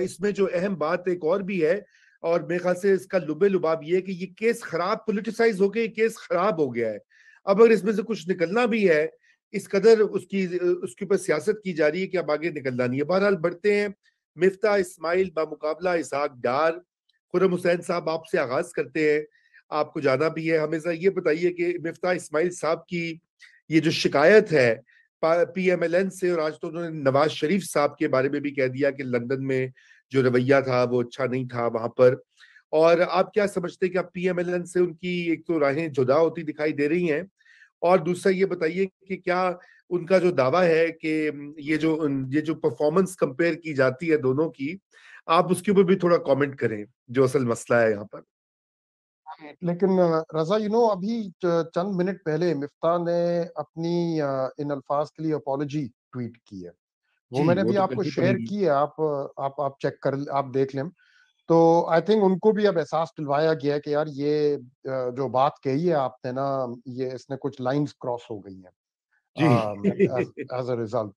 इसमें जो अहम बात एक और भी है, और मेरे ख्याल से इसका लुबे लुबाब ये है कि ये केस खराब पोलिटिसाइज हो गया, केस खराब हो गया है। अब अगर इसमें से कुछ निकलना भी है, इस कदर उसके ऊपर सियासत की जा रही है कि अब आगे निकलना नहीं है। बहरहाल बढ़ते हैं। मिफ्ता इस्माइल बामुकाबला इसहाक डार। खुर्रम हुसैन साहब, आपसे आगाज करते हैं। आपको जाना भी है, हमेशा ये बताइए कि मिफ्ता इस्माइल साहब की ये जो शिकायत है PMLN से, और आज तो उन्होंने नवाज शरीफ साहब के बारे में भी कह दिया कि लंदन में जो रवैया था वो अच्छा नहीं था वहां पर। और आप क्या समझते हैं कि अब PMLN से उनकी एक तो राहें जुदा होती दिखाई दे रही हैं, और दूसरा ये बताइए कि क्या उनका जो दावा है कि ये जो परफॉर्मेंस कंपेयर की जाती है दोनों की, आप उसके ऊपर भी थोड़ा कमेंट करें, जो असल मसला है यहाँ पर। लेकिन रजा, अभी चंद मिनट पहले मिफ्ता ने अपनी इन अल्फाज के लिए अपॉलजी ट्वीट की है। वो जी, मैंने वो भी तो आपको करनी शेयर पड़ेगी। की है। आप चेक कर, आप देख लें। तो आई थिंक उनको भी अब एहसास दिलवाया गया है कि यार ये जो बात कही है आपने ना, ये इसने कुछ लाइंस क्रॉस हो गई हैं जी। as a result.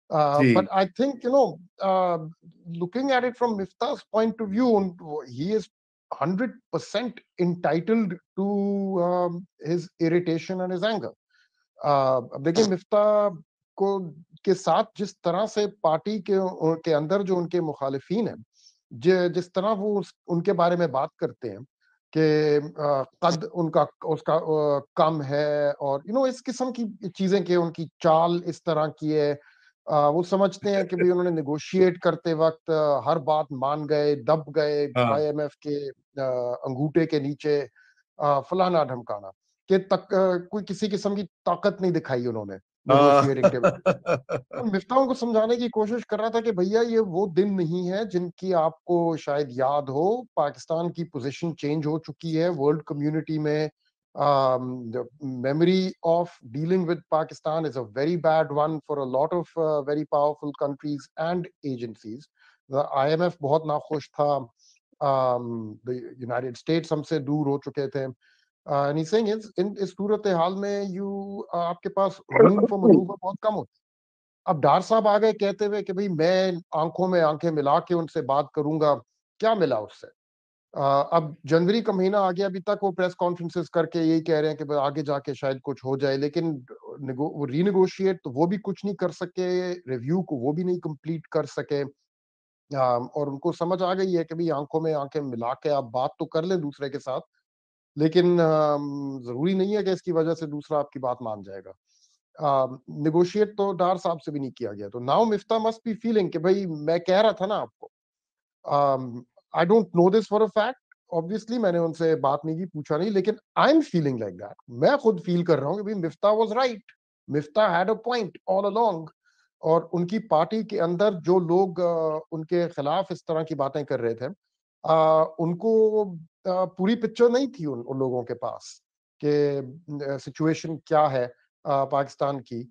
Ji. But I think, looking at it from Mifta's point of view, he is 100% entitled to his irritation and his anger. अब देखिए, मिफ्ता को के साथ जिस तरह से पार्टी के अंदर जो उनके मुखालिफिन हैं, जिस तरह वो उनके बारे में बात करते हैं कि कद उनका उसका कम है, और इस किस्म की चीजें, कि उनकी चाल इस तरह की है। वो समझते हैं कि भाई उन्होंने नेगोशिएट करते वक्त हर बात मान गए, दब गए हाँ। IMF के अंगूठे के नीचे, फलाना ढमकाना, कि तक कोई किसी किस्म की ताकत नहीं दिखाई उन्होंने नेगोशिएटिंग टेबल। तो मिफ्ता को समझाने की कोशिश कर रहा था कि भैया ये वो दिन नहीं है जिनकी आपको शायद याद हो। पाकिस्तान की पोजीशन चेंज हो चुकी है वर्ल्ड कम्युनिटी में। the memory of dealing with Pakistan is a very bad one for a lot of very powerful countries and agencies. The IMF बहुत नाखुश था, the United States हमसे दूर हो चुके थे। And he's saying इस सूरत हाल में आपके पास रूम फॉर मनूवर बहुत कम होता है। अब डार साहब आ गए कहते हुए कि भाई मैं आंखों में आंखें मिला के उनसे बात करूंगा। क्या मिला उससे? अब जनवरी का महीना आ गया, अभी तक वो प्रेस कॉन्फ्रेंसेस करके यही कह रहे हैं कि भाई आगे जाके शायद कुछ हो जाए, लेकिन वो रीनेगोशिएट तो वो भी कुछ नहीं कर सके, रिव्यू को वो भी नहीं कंप्लीट कर सके। और उनको समझ आ गई है कि भाई आंखों में आंखें मिला के आप बात तो कर लें दूसरे के साथ, लेकिन जरूरी नहीं है कि इसकी वजह से दूसरा आपकी बात मान जाएगा। निगोशिएट तो डार साहब से भी नहीं किया गया। तो now Miftah must be feeling कि भाई मैं कह रहा था ना आपको। I don't know this for a fact, obviously मैंने उनसे बात नहीं की, पूछा नहीं, लेकिन I am feeling like that. मैं खुद फील कर रहा हूँ कि भाई Miftah was right, Miftah had a point all along. और उनकी पार्टी के अंदर जो लोग उनके खिलाफ इस तरह की बातें कर रहे थे, उनको पूरी पिक्चर नहीं थी उन लोगों के पास कि सिचुएशन क्या है पाकिस्तान की,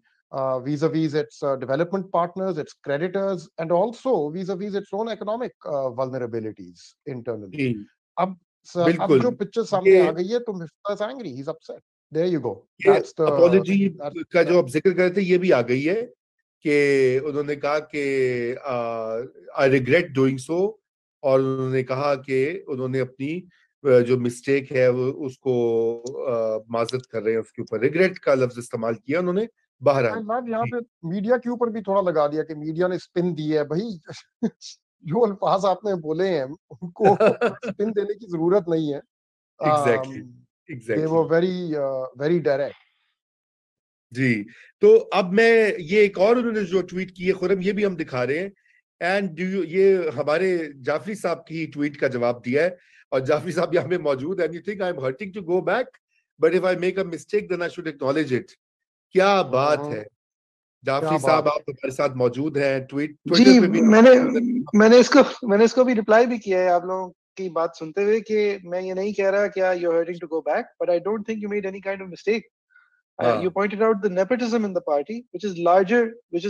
vis-a-vis its development partners, its creditors, and also vis-a-vis its own economic vulnerabilities internally. जी, अब बिल्कुल। जो पिक्चर ये सामने आ गई है, तो Miftah is angry, he's upset. There you go. ये That's the अपॉलोजी that's का that. जो आप जिक्र कर रहे थे, ये भी आ गई है कि उन्होंने कहा कि आई रिग्रेट डूइंग सो, और उन्होंने कहा कि उन्होंने अपनी जो मिस्टेक है वो उसको माजरत कर रहे हैं, उसके ऊपर रिग्रेट का लफ्ज इस्तेमाल किया उन्होंने। बहरहाल। मैं यहाँ पे मीडिया के ऊपर भी थोड़ा लगा दिया कि मीडिया ने स्पिन दी है भाई। जो अल्फाज आपने बोले हैं उनको स्पिन देने की जरूरत नहीं है। Exactly. They were exactly. Very very direct. जी। तो अब मैं, ये एक और उन्होंने जो ट्वीट की है खुरम, ये भी हम दिखा रहे हैं। एंड डू यू, ये हमारे जाफरी साहब की ट्वीट का जवाब दिया है, और जाफरी साहब यहाँ पे मौजूद है। And you think I am hurting to go back, but if I make a mistake then I should acknowledge it. क्या बात है क्या जाफरी साहब, बात आप हमारे साथ मौजूद हैं, जी। ट्विटर पे भी मैंने आप। मैंने इसको भी रिप्लाई भी किया है आप लोगों की बात सुनते हुए कि मैं ये नहीं कह रहा क्या you are hurting to go back, but I don't think you made any kind of mistake. You हाँ। pointed out the nepotism in the party, which is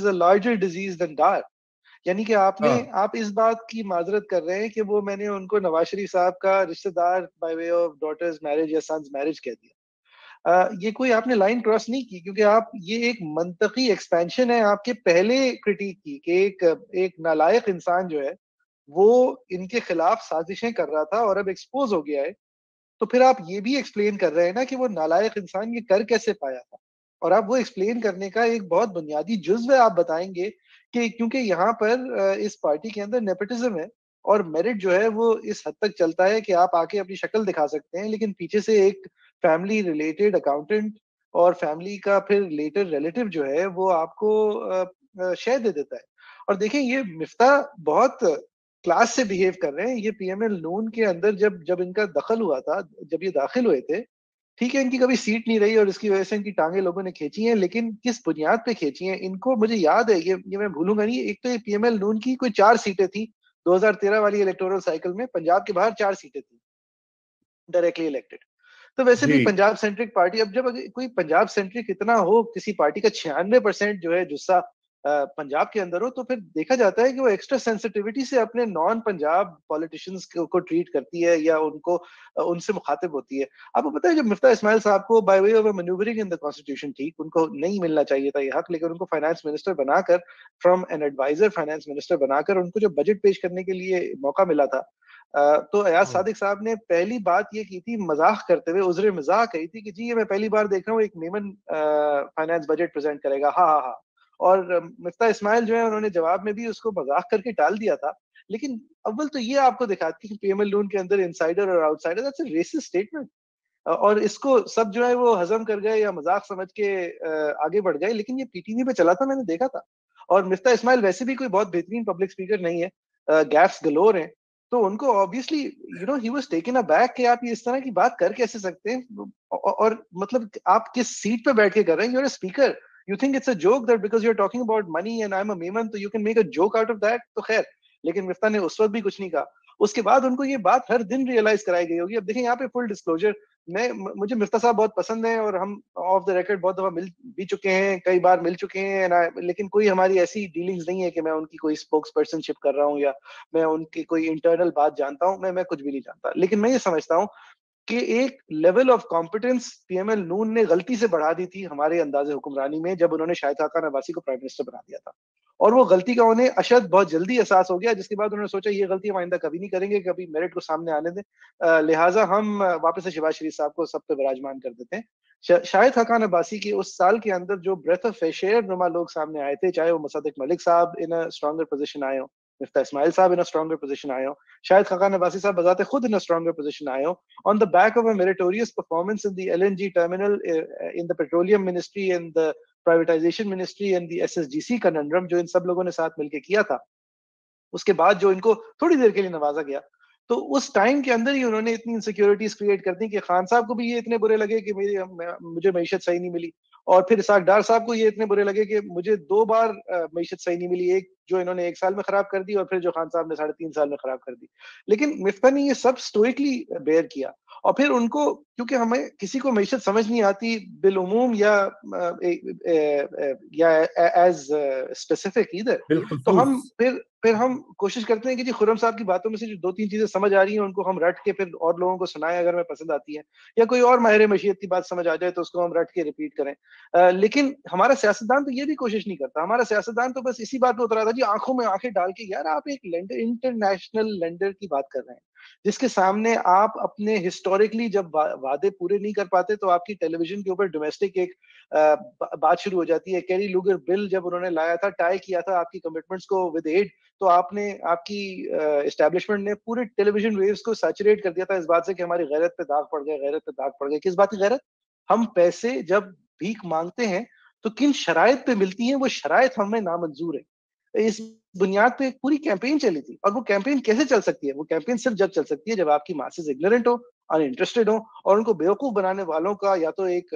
a larger disease than DAR. यानी कि हाँ। आप इस बात की माजरत कर रहे हैं कि वो मैंने उनको नवाज शरीफ साहब का रिश्तेदार by way of daughter's marriage या सन्स मैरिज कह दिया. ये कोई आपने लाइन क्रॉस नहीं की, क्योंकि आप ये एक मंतकी एक्सपेंशन है आपके पहले क्रिटिक की कि एक नालायक इंसान जो है वो इनके खिलाफ साजिशें कर रहा था और अब एक्सपोज हो गया है, तो फिर आप ये भी एक्सप्लेन कर रहे हैं ना कि वो नालायक इंसान ये कर कैसे पाया था। और आप वो एक्सप्लेन करने का एक बहुत बुनियादी जुज्व आप बताएंगे कि क्योंकि यहाँ पर इस पार्टी के अंदर नेपोटिज्म है और मेरिट जो है वो इस हद तक चलता है कि आप आके अपनी शक्ल दिखा सकते हैं, लेकिन पीछे से एक फैमिली रिलेटेड अकाउंटेंट और फैमिली का फिर लेटर रिलेटिव जो है वो आपको शेयर दे देता है। और देखें ये मिफ्ता बहुत क्लास से बिहेव कर रहे हैं। ये पीएमएल नून के अंदर जब जब इनका दखल हुआ था, जब ये दाखिल हुए थे, ठीक है इनकी कभी सीट नहीं रही और इसकी वजह से इनकी टांगे लोगों ने खींची हैं, लेकिन किस बुनियाद पे खींची हैं इनको मुझे याद है, ये मैं भूलूंगा नहीं। एक तो ये पीएमएल नून की कोई 4 सीटें थी 2013 वाली इलेक्टोरल साइकिल में, पंजाब के बाहर 4 सीटें थी डायरेक्टली इलेक्टेड। तो वैसे भी जी पंजाब सेंट्रिक पार्टी, अब जब अगर कोई पंजाब सेंट्रिक इतना हो किसी पार्टी का 96% जो है जुस्सा पंजाब के अंदर हो, तो फिर देखा जाता है कि वो एक्स्ट्रा सेंसिटिविटी से अपने नॉन पंजाब पॉलिटिशियंस को ट्रीट करती है या उनको उनसे मुखातिब होती है। आपको पता है जब मिफ्ता इस्माइल साहब को bye way of manoeuvring in the constitution, ठीक उनको नहीं मिलना चाहिए था ये हक, लेकिन उनको फाइनेंस मिनिस्टर बनाकर, from an adviser finance minister बनाकर उनको जो बजट पेश करने के लिए मौका मिला था, तो अयाज सादिक साहब ने पहली बात ये की थी मजाक करते हुए, उज़रे मजाक कही थी कि जी ये मैं पहली बार देख रहा हूँ एक मेमन फाइनेंस बजट प्रेजेंट करेगा, हा हा हा। और मिफ्ता इस्माइल जो है उन्होंने जवाब में भी उसको मजाक करके टाल दिया था। लेकिन अव्वल तो ये आपको दिखाती है कि पीएमएल नून के अंदर इनसाइडर और outsider, that's a resist statement. और इसको सब जो है वो हजम कर गए या मजाक समझ के आगे बढ़ गए, लेकिन ये पीटीवी पे चला था, मैंने देखा था। और मिफ्ता इस्माइल वैसे भी कोई बहुत बेहतरीन पब्लिक स्पीकर नहीं है, गैप्स गलोर हैं, तो उनको obviously he was taken aback कि आप ये इस तरह की बात कर कैसे सकते हैं। और मतलब आप किस सीट पे बैठ के कर रहे हैं, you're a speaker, you think it's a joke that because you are talking about money and I am a Memon, तो you can make a joke out of that, तो खैर। लेकिन मिफ्ता ने उस वक्त भी कुछ नहीं कहा। उसके बाद उनको ये बात हर दिन रियलाइज कराई गई होगी। अब देखें यहाँ पे फुल डिस्क्लोजर, मुझे मिफ्ता साहब बहुत पसंद है और हम ऑफ द रिकॉर्ड बहुत दफा मिल भी चुके हैं, कई बार मिल चुके हैं ना, लेकिन कोई हमारी ऐसी डीलिंग्स नहीं है कि मैं उनकी कोई स्पोक्स पर्सनशिप कर रहा हूँ या मैं उनकी कोई इंटरनल बात जानता हूँ। मैं कुछ भी नहीं जानता, लेकिन मैं ये समझता हूँ कि एक लेवल ऑफ कॉम्पिटेंस पीएमएल नून ने गलती से बढ़ा दी थी हमारे अंदाजे हुक्मरानी में जब उन्होंने शाहिद खाकान अब्बासी को प्राइम मिनिस्टर बना दिया था। और वो गलती का उन्हें अशद बहुत जल्दी एहसास हो गया, जिसके बाद उन्होंने सोचा ये गलती हम आइंदा कभी नहीं करेंगे, कभी मेरिट को सामने आने दें, लिहाजा हम वापस से शहबाज शरीफ साहब को सब पे विराजमान कर देते हैं। शाहिद खाकान अब्बासी की उस साल के अंदर जो ब्रेथ ऑफ फ्रेश एयर नुमा लोग सामने आए थे, चाहे वो मुसद्दिक मलिक साहब इन अ स्ट्रॉन्गर पोजीशन आए हो, मिफ्ता इस्माइल साहब इन अ स्ट्रॉन्गर पोजीशन आए हो, शाहिद खाकान अब्बासी साहब बजाते खुद इन अ स्ट्रॉन्गर पोजीशन आए हो, on the back of a meritorious performance in the LNG terminal, in the petroleum ministry and the privatization ministry and the SSGC conundrum जो इन सब लोगों ने साथ मिलके किया था, उसके बाद जो इनको थोड़ी देर के लिए नवाजा गया, तो उस टाइम के अंदर ही उन्होंने इतनी इनसिक्योरिटीज क्रिएट कर दी कि खान साहब को भी ये इतने बुरे लगे कि मुझे मईशत सही नहीं मिली, और फिर इसाक डार साहब को ये इतने बुरे लगे कि मुझे 2 बार मईशत सही नहीं मिली, एक जो इन्होंने 1 साल में खराब कर दी और फिर जो खान साहब ने 3.5 साल में खराब कर दी। लेकिन मिफ्ता ने ये सब स्टोइकली बेयर किया। और फिर उनको, क्योंकि हमें किसी को मईशत समझ नहीं आती बिलउमूम या एज स्पेसिफिक इधर, तो बिलखुसूस। हम फिर हम कोशिश करते हैं कि जी खुर्रम साहब की बातों में से जो 2-3 चीजें समझ आ रही हैं उनको हम रट के फिर और लोगों को सुनाएं अगर हमें पसंद आती है, या कोई और माहिर मशीयत की बात समझ आ जाए तो उसको हम रट के रिपीट करें। लेकिन हमारा सियासतदान तो ये भी कोशिश नहीं करता। हमारा सियासतदान तो बस इसी बात पे उतरा था जी, आंखों में आंखें डाल के, यार आप एक लेंडर, इंटरनेशनल लेंडर की बात कर रहे हैं जिसके सामने आप अपने हिस्टोरिकली जब वादे पूरे नहीं कर पाते तो आपकी टेलीविजन के ऊपर डोमेस्टिक एक बात शुरू हो जाती है। कैरी लूगर बिल जब उन्होंने लाया था, टाई किया था आपकी कमिटमेंट्स को विद एड, तो आपने, आपकी एस्टेब्लिशमेंट ने पूरे टेलीविजन वेव्स को सैचुरेट कर दिया था इस बात से कि हमारी गैरत पे दाग पड़ गए, गैरत पे दाग पड़ गए। किस बात की गैरत? हम पैसे जब भीख मांगते हैं तो किन शराइत पे मिलती हैं, वो शराइत हमें नामंजूर है। इस बुनियाद पे एक पूरी कैंपेन चली थी। और वो कैंपेन कैसे चल सकती है? वो कैंपेन सिर्फ जब चल सकती है जब आपकी मासेस इग्नोरेंट हो, अनइंटरेस्टेड हो, और उनको बेवकूफ बनाने वालों का या तो एक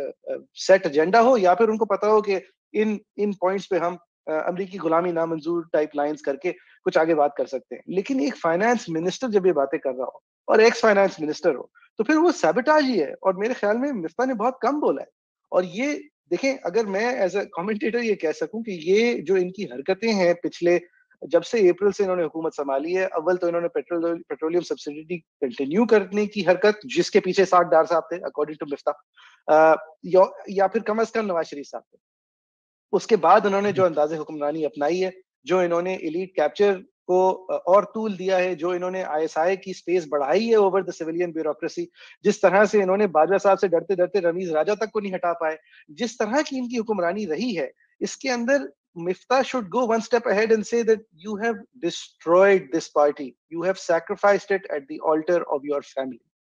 सेट एजेंडा हो, या फिर उनको पता हो कि इन इन पॉइंट्स पे हम अमरीकी गुलामी नामंजूर टाइप लाइंस करके कुछ आगे बात कर सकते हैं। लेकिन एक फाइनेंस मिनिस्टर जब ये बातें कर रहा हो और एक्स फाइनेंस मिनिस्टर हो, तो फिर वो सैबोटाज ही है। और मेरे ख्याल में मिफ्ता ने बहुत कम बोला है। और ये देखें, अगर मैं एज अ कमेंटेटर ये कह सकूं कि ये जो इनकी हरकतें हैं पिछले, जब से अप्रैल से इन्होंने हुकूमत संभाली है, अव्वल तो इन्होंने पेट्रोलियम सब्सिडी कंटिन्यू करने की हरकत, जिसके पीछे साठ डार साहब थे अकॉर्डिंग टू मिफ्ता, या फिर कम अज कम नवाज शरीफ साहब थे। उसके बाद उन्होंने जो अंदाजे हुक्मरानी अपनाई है, जो इन्होंने एलीट कैप्चर को और टूल दिया है, जो इन्होंने आईएसआई की स्पेस बढ़ाई है ओवर द सिविलियन ब्यूरोक्रेसी, जिस तरह से इन्होंने बाजवा साहब से डरते डरते रमीज राजा तक को नहीं हटा पाए, जिस तरह की इनकी हुक्मरानी रही है, इसके अंदर Miftah should go one step ahead and say that you have destroyed this party, you have sacrificed it at the altar of your family.